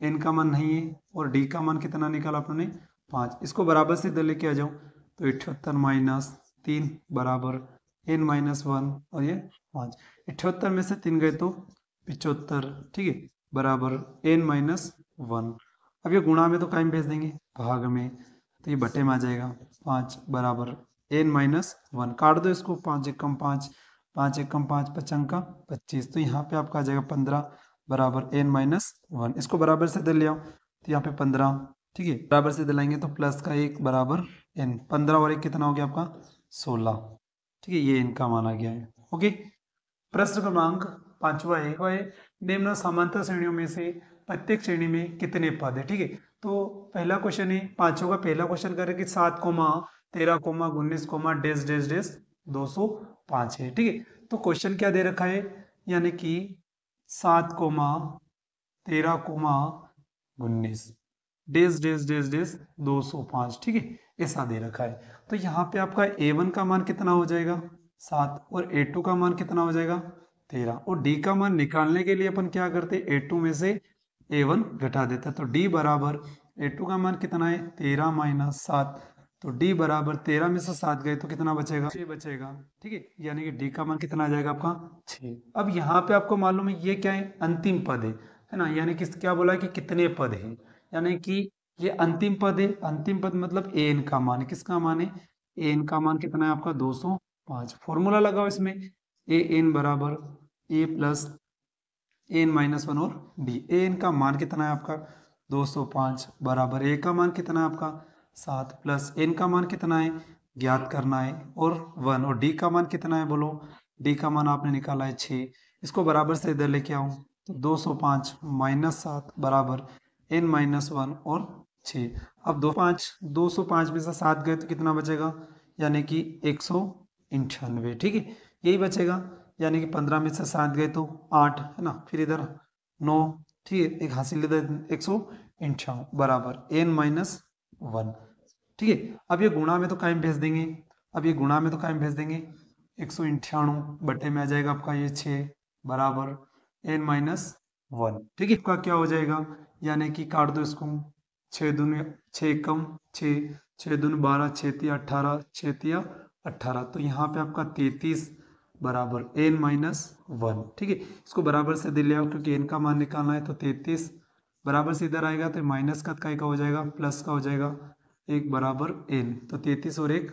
n का मान नहीं है और d का मान कितना निकाला आपने 5, इसको बराबर से इधर लेके आ जाओ, तो 78 माइनस 3 बराबर n-1 और ये 5, 78 में से 3 गए तो 75, ठीक है, बराबर n-1। अब ये गुणा में तो कायम भेज देंगे, भाग में तो ये बटे में आ जाएगा 5 बराबर n-1, काट दो इसको, 5 एकम 5, 5 एकम 5, 5 25, तो यहाँ पे आपका आ जाएगा 15 बराबर n-1, इसको बराबर से इधर ले आओ तो यहाँ पे 15, ठीक है, बराबर से दिलाएंगे तो प्लस का 1 बराबर n, 15 और 1 कितना हो गया आपका 16, ठीक है, ये इनका माना गया है। ओके, प्रश्न क्रमांक 5वां है निम्न समांतर श्रेणियों में से प्रत्येक श्रेणी में कितने पद है, ठीक है। तो पहला क्वेश्चन है, पांचों का पहला क्वेश्चन करें कि 7, 13, 19, डैश डैश डैश 205 है, ठीक है। तो क्वेश्चन क्या दे रखा है, यानी कि 7, 13, 19 डैश डैश डैश डैश 205, ठीक है, ऐसा दे रखा है। तो यहाँ पे आपका a1 का मान कितना हो जाएगा 7 और a2 का मान कितना हो जाएगा 13, और d का मान निकालने के लिए अपन क्या करते a2 में से a1 घटा देते, तो d बराबर a2 का मान कितना है 13 माइनस 7, तो d बराबर 13 में से 7 गए तो कितना बचेगा 6 बचेगा, ठीक है, यानी कि d का मान कितना आ जाएगा आपका 6। अब यहाँ पे आपको मालूम है ये क्या है अंतिम पद है ना, यानी कि क्या बोला है कि कितने पद है, यानी कि ये अंतिम पद है, अंतिम पद मतलब an का मान है, किसका मान है an का मान कितना है आपका 205। फॉर्मूला लगाओ इसमें an बराबर a प्लस एन माइनस 1 और डी, एन का मान कितना है आपका 205 बराबर ए का मान कितना है आपका 7 प्लस एन का मान कितना है ज्ञात करना है और 1, और डी का मान कितना है बोलो, डी का मान आपने निकाला है 6, इसको बराबर से इधर लेके आऊं तो 205 माइनस 7 बराबर एन माइनस 1 और 6। अब 205 में से 7 गए तो कितना बचेगा, यानी कि 198, ठीक है, यही बचेगा, यानी कि 15 में से 7 गए तो 8 है ना, फिर इधर 9, ठीक है, एक हासिल इधर 198 बराबर n माइनस 1, ठीक है। अब ये गुणा में तो कायम भेज देंगे, अब ये गुणा में तो कायम भेज देंगे 198 बटे में आ जाएगा आपका ये 6 बराबर n माइनस 1, ठीक है, इसका क्या हो जाएगा, यानी कि काट दो इसको, 6 दूनी 6 कम 6, 6 दूनी 12, 6 तिया 18, 6 तिया 18, तो यहाँ पे आपका 33 बराबर n माइनस 1, ठीक है, इसको बराबर से दे ले आओ क्योंकि n का मान निकालना है, तो 33 बराबर से इधर आएगा तो माइनस का हो जाएगा प्लस का हो जाएगा 1 बराबर n, तो 33 और 1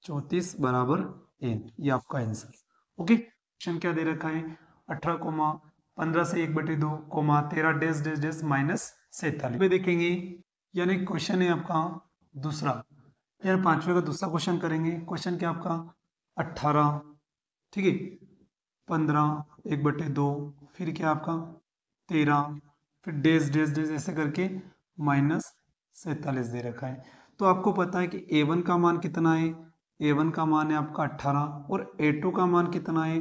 34 बराबर n, ये आपका आंसर। ओके, क्वेश्चन क्या दे रखा है 18, 15 से 1/2, 13 डैश डैश डैश माइनस 47 देखेंगे, यानी क्वेश्चन है आपका दूसरा, यार पांचवे का दूसरा क्वेश्चन करेंगे। क्वेश्चन क्या आपका 18, ठीक है, 15 1/2, फिर क्या आपका 13, फिर डैश डैश डैश ऐसे करके माइनस 47 दे रखा है। तो आपको पता है कि a1 का मान कितना है, a1 का मान है आपका 18 और a2 का मान कितना है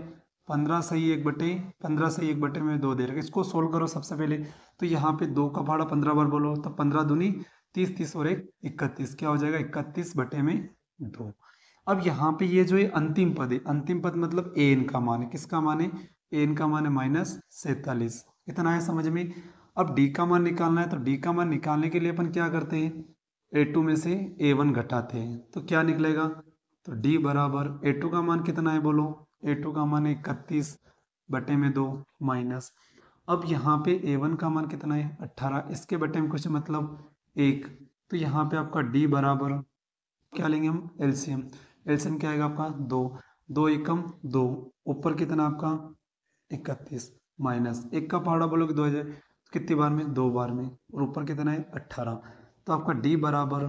15 सही 1/2 में 2 दे रखा है। इसको सोल्व करो सबसे पहले, तो यहाँ पे 2 का भाड़ा 15 बार बोलो तो 15 दूनी 30, 30 और 1 31, क्या हो जाएगा 31/2। अब यहाँ पे ये जो है अंतिम पद है, अंतिम पद मतलब an का मान है, किसका मान है an का मान है माइनस 47, इतना है समझ में। अब d का मान निकालना है, तो d का मान निकालने के लिए अपन क्या करते हैं a2 में से a1 घटाते हैं, तो क्या निकलेगा, तो d बराबर a2 का मान कितना है बोलो, a2 का मान 31/2 माइनस, अब यहाँ पे a1 का मान कितना है 18, इसके बटे में कुछ मतलब 1, तो यहाँ पे आपका d बराबर क्या लेंगे हम एलसीएम, एलसीएम क्या आएगा आपका 2, 2 एकम 2, ऊपर कितना आपका 31 माइनस 1 का पहाड़ा बोलोगे 2 जाए तो कितनी बार में 2 बार में, और ऊपर कितना है 18, तो आपका डी बराबर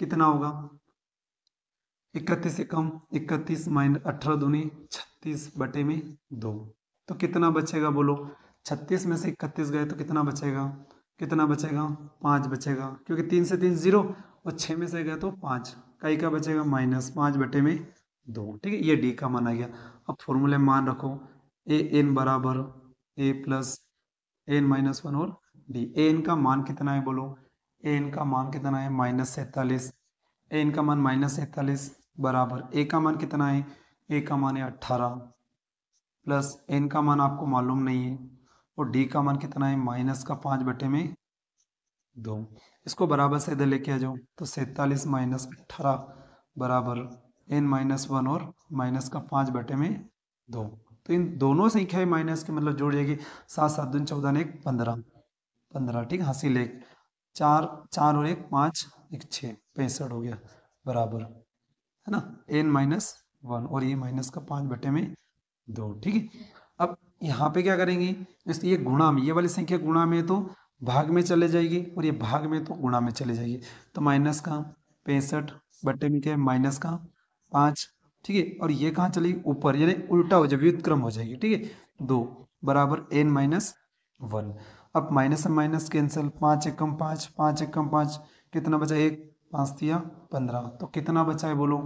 कितना होगा 31 एकम 31 माइनस 18 दूनी 36/2, तो कितना बचेगा बोलो, 36 में से 31 गए तो कितना बचेगा, कितना बचेगा 5 बचेगा, क्योंकि 3 से 3 0 और 6 में से गए तो 5, कई का बचेगा माइनस 5/2, ठीक है, ये डी का मान आ गया। अब फॉर्मूले में मान रखो ए एन बराबर ए प्लस एन माइनस 1 और डी, एन का मान कितना है बोलो, एन का मान कितना है -47, एन का मान -47 बराबर ए का मान कितना है, ए का मान है 18 प्लस एन का मान आपको मालूम नहीं है और डी का मान कितना है -5/2, इसको बराबर से इधर लेके आ जाओ तो 47 माइनस 18 बराबर n माइनस 1 और माइनस का 5/2, तो इन दोनों संख्याएं माइनस के मतलब जुड़ जाएगी, 7 7 दूनी 14 ने 1 15 15, ठीक, हासिल 1 4 4 और 1 5 1 6 65 हो गया बराबर है ना n माइनस 1 और ये माइनस का 5/2, ठीक है। अब यहाँ पे क्या करेंगे, इसलिए गुणा में ये वाली संख्या गुणा में है तो भाग में चले जाएगी और ये भाग में तो गुणा में चले जाएगी। तो माइनस का 65 बट्टे में क्या है माइनस का 5, ठीक है। और ये कहाँ चलेगी ऊपर, यानी उल्टा हो जाएगी, व्युत्क्रम हो जाएगी, ठीक है। 2 बराबर n-1। अब माइनस से माइनस कैंसिल, 5 एकम 5, 5 एकम 5, कितना बचा 1, 5 दिया 15। तो कितना बचा है बोलो,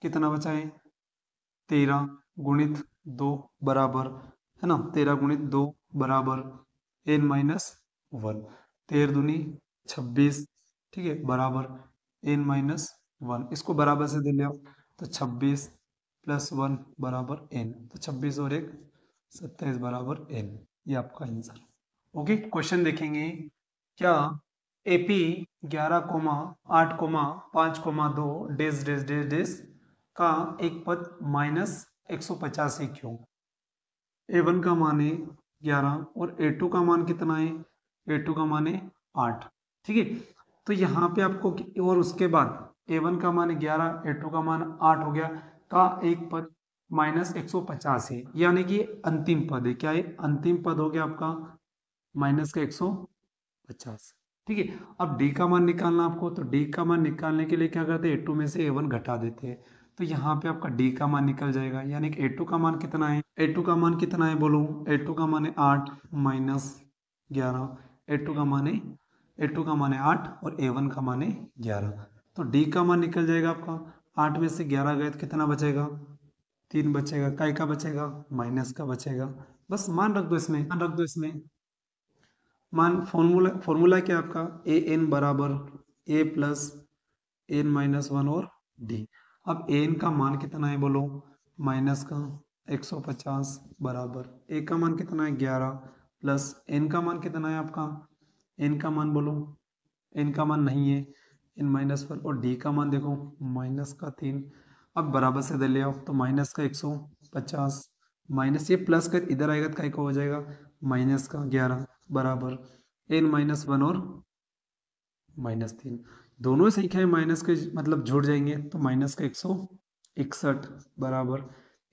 कितना बचा है 13 गुणित 2 बराबर, है ना, 13 गुणित 2 बराबर n-1। 13 दूनी 26, ठीक है, बराबर n-1। इसको बराबर से दे लिया तो 26 प्लस 1 बराबर n। तो 26 और 1 27 बराबर n। ये आपका आंसर। ओके, क्वेश्चन देखेंगे। क्या एपी 11,8,5,2 डेस डेस डेस डेस का एक पद -150 है क्यों? A1 का मान है 11 और A2 का मान कितना है? A2 का मान है 8, ठीक है। तो यहाँ पे आपको और उसके बाद A1 का मान 11, A2 का मान 8 हो गया, का एक पद -150 है, यानी कि अंतिम पद है। क्या है? अंतिम पद हो गया आपका -150, ठीक है। अब D का मान निकालना आपको, तो D का मान निकालने के लिए क्या करते हैं, A2 में से A1 घटा देते हैं। तो यहाँ पे आपका D का मान निकल जाएगा, यानी कि A2 का मान कितना है? A2 का मान कितना है बोलो? A2 का मान है 8 माइनस 11। A2 का मान है A2 का मान है 8 और A1 का मान है 11। तो D का मान निकल जाएगा आपका, 8 में से 11 गए तो कितना बचेगा? 3 बचेगा। काय का बचेगा? माइनस का बचेगा। बस मान रख दो इसमें, मान रख दो इसमें। मान फॉर्मूला फॉर्मूला क्या है आपका? ए एन बराबर ए प्लस n-1 और d। अब एन का मान कितना है बोलो? माइनस का 150 बराबर ए का मान कितना है 11 प्लस एन का मान कितना है आपका? एन का मान बोलो, एन का मान नहीं है n-1 और d का मान देखो माइनस का 3। अब बराबर से दे ले आओ तो माइनस का 150 माइनस ये प्लस का इधर आएगा तो काय का हो जाएगा माइनस का 11 बराबर n-1 और -3। दोनों संख्याएं माइनस के मतलब जुड़ जाएंगे तो माइनस का 161 बराबर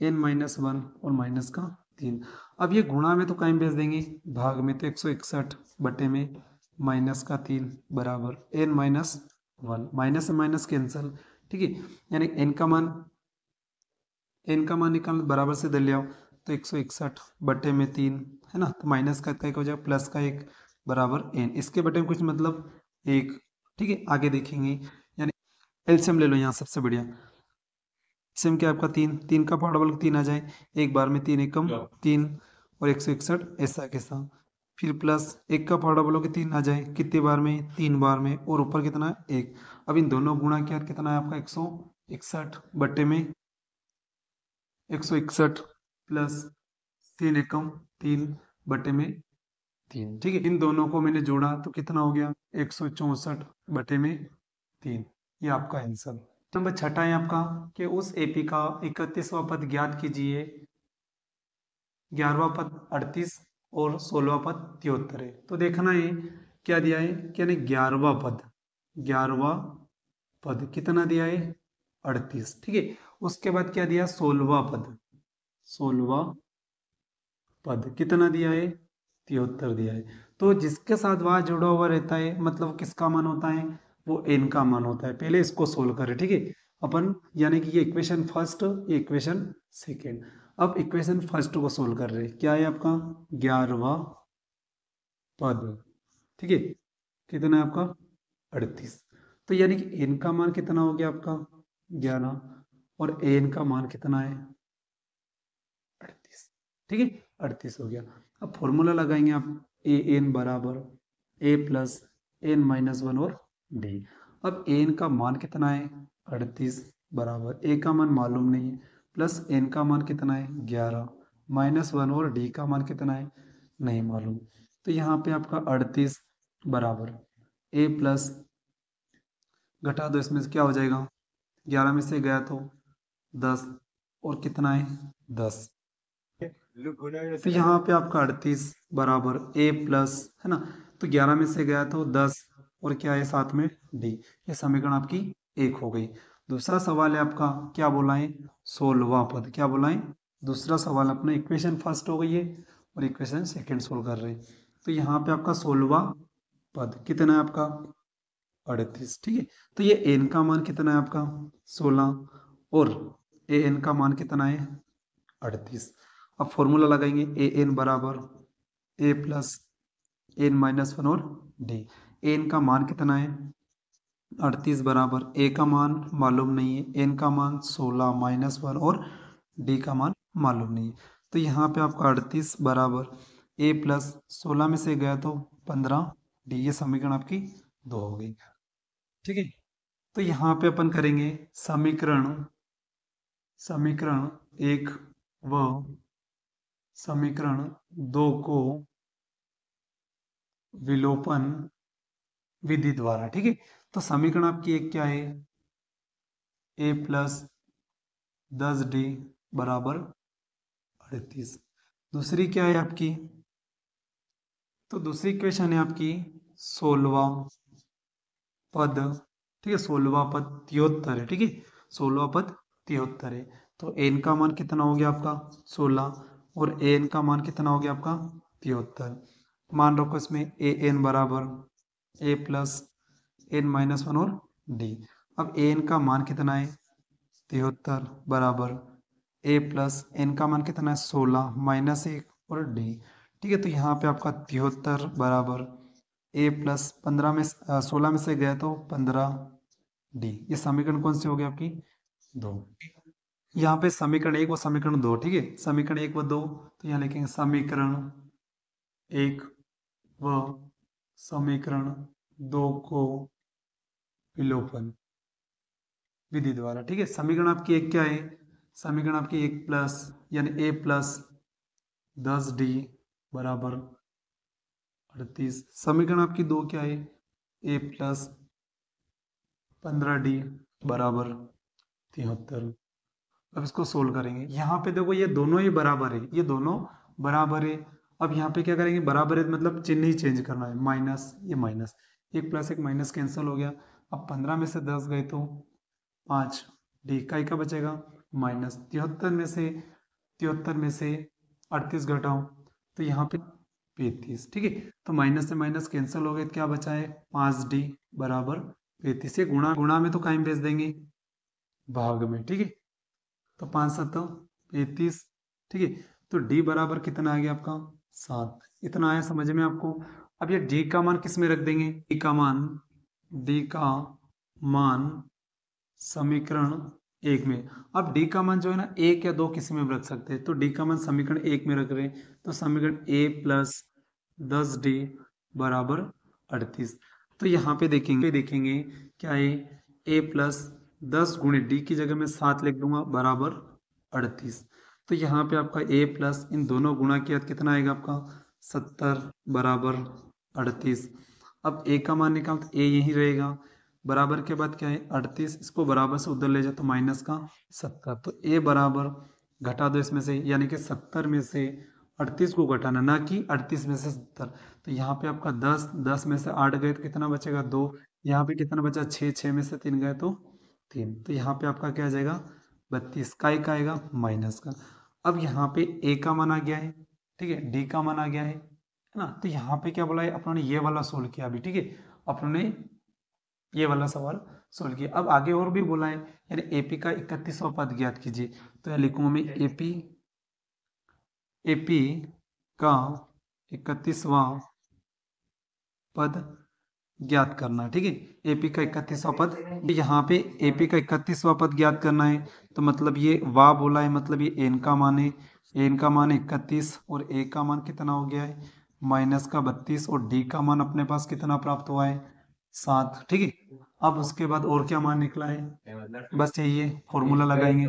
n-1 और माइनस का 3। अब ये गुणा में तो कहीं भेज देंगे, भाग में तो 161 बटे में माइनस का 3 बराबर n-1। माइनस से माइनस कैंसल, ठीक है। यानी n का मान निकालना बराबर से दे ले आओ तो 161 बटे में 3, है ना। तो माइनस का एक हो जाएगा प्लस का 1 बराबर n। इसके बटे में कुछ मतलब 1, ठीक है। आगे देखेंगे, यानी एलसीएम ले लो यहाँ सबसे बढ़िया। एलसीएम क्या है आपका 3, 3 का पार्ट डबल 3 आ जाए, एक बार में 3 एकम 3 और 161 ऐसा कैसा। फिर प्लस एक का पार्ट डबल 3 आ जाए, कितने बार में? 3 बार में, और ऊपर कितना है 1। अब इन दोनों गुणा किया कितना है आपका 161 बटे में 161 प्लस 3 एकम 3 बटे में 3, ठीक है। इन दोनों को मैंने जोड़ा तो कितना हो गया 164 बटे में 3। ये आपका आंसर। नंबर छठा है आपका कि उस एपी का 31वां पद ज्ञात कीजिए। 11वां पद 38 और 16वां पद 73 है। तो देखना है क्या दिया है, क्या नहीं 11वां पद, 11वां पद कितना दिया है 38, ठीक है। उसके बाद क्या दिया 16वां पद, 16वां पद कितना दिया है 73 दिया है। तो जिसके साथ वह जुड़ा हुआ रहता है मतलब किसका मान होता है? वो n का मान होता है। पहले इसको सोल्व करें, ठीक है अपन, यानी कि ये इक्वेशन फर्स्ट, ये इक्वेशन सेकेंड। अब इक्वेशन फर्स्ट को सोल्व कर रहे हैं। क्या है आपका 11वां पद, ठीक है, कितना है आपका 38। तो यानी कि n का मान कितना हो गया आपका 11 और n का मान कितना है 38, ठीक है 38 हो गया। अब फॉर्मूला लगाएंगे आप, ए एन बराबर ए प्लस n-1 और d। अब n का मान कितना है 38 बराबर a का मान मालूम नहीं है, प्लस n का मान कितना है 11 -1 और d का मान कितना है नहीं मालूम। तो यहाँ पे आपका 38 बराबर a प्लस, घटा दो इसमें से क्या हो जाएगा 11 में से गया तो 10 और कितना है 10। तो यहाँ पे आपका 38 बराबर a प्लस, है ना, तो 11 में से गया तो 10 और क्या है साथ में d। ये समीकरण आपकी 1 हो गई। दूसरा सवाल है आपका, क्या बोला है 16वां पद, क्या बोला है। दूसरा सवाल अपना इक्वेशन फर्स्ट हो गई है और इक्वेशन सेकंड सोल्व कर रहे हैं। तो यहाँ पे आपका 16वां पद कितना है आपका 38, ठीक है। तो ये एन का मान कितना है आपका 16 और ए एन का मान कितना है 38। अब फॉर्मूला लगाएंगे ए एन बराबर ए प्लस एन माइनस वन और डी। एन का मान कितना है 38 बराबर ए का मान मालूम नहीं है, एन का मान 16 माइनस वन और डी का मान मालूम नहीं है। तो यहाँ पे आपका 38 बराबर ए प्लस 16 में से गया तो 15 डी, ये समीकरण आपकी 2 हो गई, ठीक है। तो यहाँ पे अपन करेंगे समीकरण समीकरण 1 व समीकरण 2 को विलोपन विधि द्वारा, ठीक है। तो समीकरण आपकी एक क्या है ए प्लस 10d बराबर 38। दूसरी क्या है आपकी, तो दूसरी इक्वेशन है आपकी 16वां पद, ठीक है। 16वां पद 73 है, ठीक है। 16वां पद 73 है। तो एन का मान कितना हो गया आपका 16 और एन का मान कितना हो गया आपका 73। मान रखो इसमें ए एन बराबर ए प्लस एन माइनस वन और डी। अब एन का मान कितना है 73 बराबर ए प्लस एन का मान कितना है 16 माइनस 1 और डी, ठीक है। तो यहाँ पे आपका 73 बराबर ए प्लस 15 में 16 में से गया तो 15 डी। ये समीकरण कौन सी हो गई आपकी 2। यहाँ पे समीकरण 1 व समीकरण 2, ठीक है। समीकरण 1 व 2, तो यहाँ लिखेंगे समीकरण 1 व समीकरण 2 को विलोपन विधि द्वारा, ठीक है। समीकरण आपकी एक क्या है, समीकरण आपकी 1 प्लस यानी ए प्लस 10d बराबर 38। समीकरण आपकी 2 क्या है ए प्लस 15d बराबर 73। अब इसको सोल्व करेंगे। यहाँ पे देखो ये दोनों ही बराबर है, ये दोनों बराबर है। अब यहाँ पे क्या करेंगे, बराबर है मतलब चिन्ह ही चेंज करना है, माइनस ये माइनस, एक प्लस एक माइनस कैंसिल हो गया। अब 15 में से 10 गए तो 5 डी का बचेगा माइनस 73 में से 38 घटाओ तो यहाँ पे 35, ठीक है। तो माइनस से माइनस कैंसिल हो गए तो क्या बचा है 5d बराबर 35। ये गुणा गुणा में तो कायम भेज देंगे भाग में, ठीक है। तो 5 7 35, ठीक है। तो d बराबर कितना आ गया आपका 7, इतना आया समझ में आपको। अब ये d का मान किस में रख देंगे, d का मान समीकरण 1 में। अब d का मान जो है ना 1 या 2 किसी में भी रख सकते हैं, तो d का मान समीकरण 1 में रख रहे हैं, तो समीकरण a प्लस 10d बराबर 38। तो यहाँ पे देखेंगे क्या है a प्लस 10 गुणे डी की जगह में 7 लिख दूंगा बराबर 38। तो यहाँ पे आपका a प्लस इन दोनों गुणा किया तो कितना आएगा आपका 70 बराबर 38। अब a का मान निकाल तो a यही रहेगा, बराबर के बाद क्या है 38, इसको बराबर से उधर ले जाए तो माइनस का 70। तो a बराबर घटा दो इसमें से, यानी कि 70 में से 38 को घटाना, ना कि 38 में से 70। तो यहाँ पे आपका 10 में से 8 गए तो कितना बचेगा 2, यहाँ पे कितना बचा 6 में से 3 गए तो 3। तो यहाँ पे आपका क्या आ जाएगा 32 का आएगा माइनस का। अब यहाँ पे a का मान आ गया है, ठीक है, d का मान आ गया है ना। तो यहाँ पे क्या बोला है अपनों ने ये वाला सोल्व किया अभी, ठीक है। अपनों ने ये वाला सवाल सोल्व किया। अब आगे और भी बोला है, यानी एपी का 31वां पद ज्ञात कीजिए। तो यहाँ लिखूंगा मैं एपी का 31वां पद ज्ञात करना, ठीक है। एपी का 31वां पद, यहाँ पे एपी का 31वां पद ज्ञात करना है, तो मतलब ये वा बोला है, मतलब ये एन का मान है, एन का मान 31 और ए का मान कितना हो गया है माइनस का 32 और डी का मान अपने पास कितना प्राप्त हुआ है 7, ठीक है। अब उसके बाद और क्या मान निकला है, बस यही है, फॉर्मूला लगाएंगे।